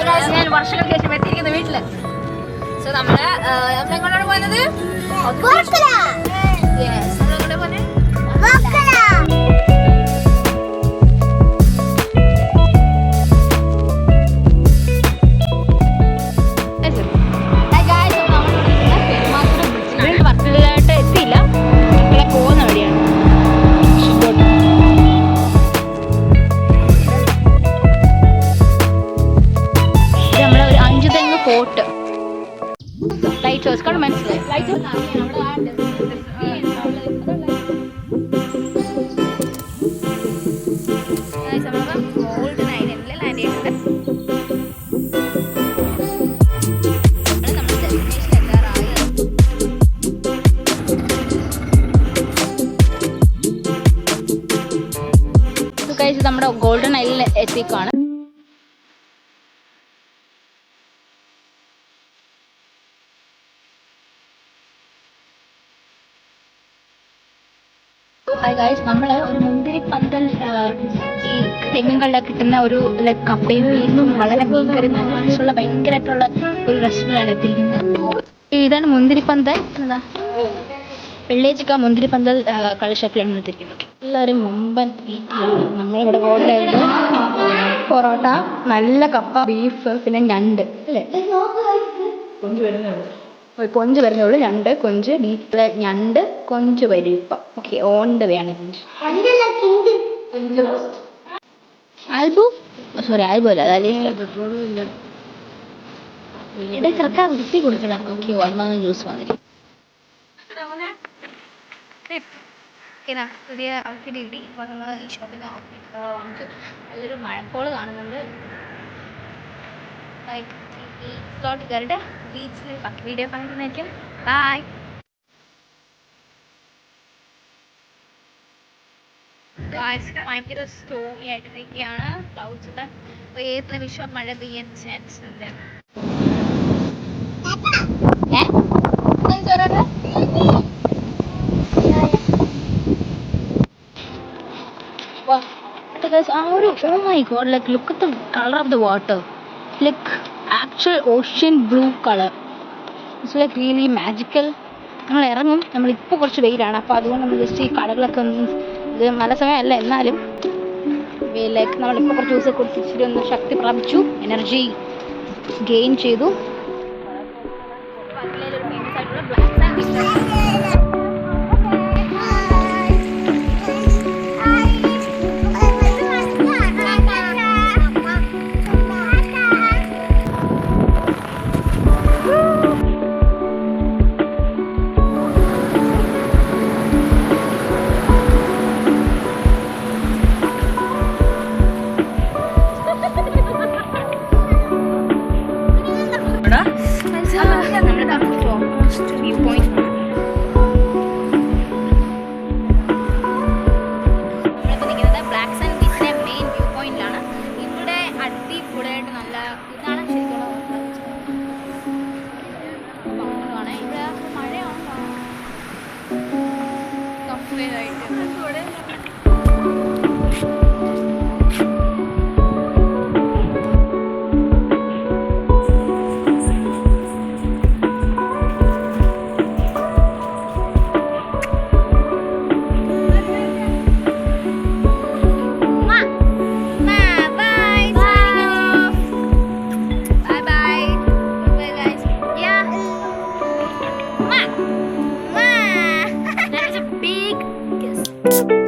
ഞാൻ വർഷങ്ങൾക്ക് ശേഷം എത്തിയിരിക്കുന്ന വീട്ടില്. സോ നമ്മളെങ്ങോട്ടാണ് പോകുന്നത്? നമ്മളെങ്ങോട്ടാ പോകുന്നത്? എത്തിയില്ല, പോകുന്ന വഴിയാണ്. നമ്മളെ ഒരു 5 തെങ്ങ് ഫോർട്ട് ലൈറ്റ് ഹൗസ് കണ്ട് മനസ്സിലായി. ലൈറ്റ് ഹൗസ് ഗോൾഡൻ ഐലൻഡിൽ ലാൻഡ് ചെയ്തിട്ടുണ്ട്. നമ്മുടെ ഗോൾഡൻ ഐലൻഡിൽ എത്തിക്കാണ്. നമ്മള് ഒരു മുന്തിരിപ്പന്തൽ ഈ തെങ്ങുകളിലൊക്കെ കിട്ടുന്ന ഒരു കപ്പയും മീനും വളരെ മീൻകറിയുള്ള ഭയങ്കരമായിട്ടുള്ള ഒരു റെസ്റ്റോറൻ്റ് എത്തിയിരിക്കുന്നത്. ഇതാണ് മുന്തിരിപ്പന്തൽ. വെള്ളിയാഴ്ച മുന്തിരിപ്പന്തൽ കളിഷപ്പിലാണ് എത്തിയിരിക്കുന്നത്. എല്ലാവരും മുമ്പൻ വീട്ടിലാണ്. നമ്മളിവിടെ ഓർഡർ പൊറോട്ട, നല്ല കപ്പ, ബീഫ്, പിന്നെ ഞണ്ട് അല്ലേ, കൊഞ്ച് വരുന്നുള്ളൂ. ഞണ്ട്, കൊഞ്ച്, ബീഫ്, ഞണ്ട്, കൊഞ്ച് പരിപ്പം. ഓക്കെ, ഓണ്ട് വേണം. ആൽബു സോറി ആൽബു അല്ല, അതായത് ചെറുക്കാൻ വൃത്തി കൊടുക്കണം. ഓക്കെ, വന്ന ജ്യൂസ് വന്നിട്ട് പുതിയ ഔട്ട്ഫിറ്റ് കിട്ടി. അപ്പോൾ നമ്മൾ ഈ ഷോപ്പിൽ നമുക്ക് നല്ലൊരു മഴക്കോള് കാണുന്നുണ്ട്. ഈ സ്ലോട്ട് കയറിയിട്ട് ബീച്ചിൽ വീഡിയോ കാണിക്കുന്നതായിരിക്കും. ബൈ. ഭയങ്കര സ്റ്റോറി ആയിട്ടിരിക്കുകയാണ്. ക്ലൗഡ്സ് ഏത് നിമിഷം മഴ പെയ്യാൻ ചാൻസ് ഉണ്ട്. Oh my god, look at the color of the water. Actual ocean blue color. It's really magical. നമ്മൾ ഇറങ്ങും. നമ്മളിപ്പോൾ കുറച്ച് വെയിലാണ്, അപ്പോൾ അതുകൊണ്ട് നമ്മൾ ജസ്റ്റ് ഈ കടകളൊക്കെ ഒന്ന്, ഇത് മഴ സമയമല്ല എന്നാലും നമ്മളിപ്പോൾ കുറച്ച് ദിവസം കൊടുത്ത് ഇച്ചിരി ഒന്ന് ശക്തി പ്രാപിച്ചു, എനർജി ഗെയിൻ ചെയ്തു. That is a big kiss.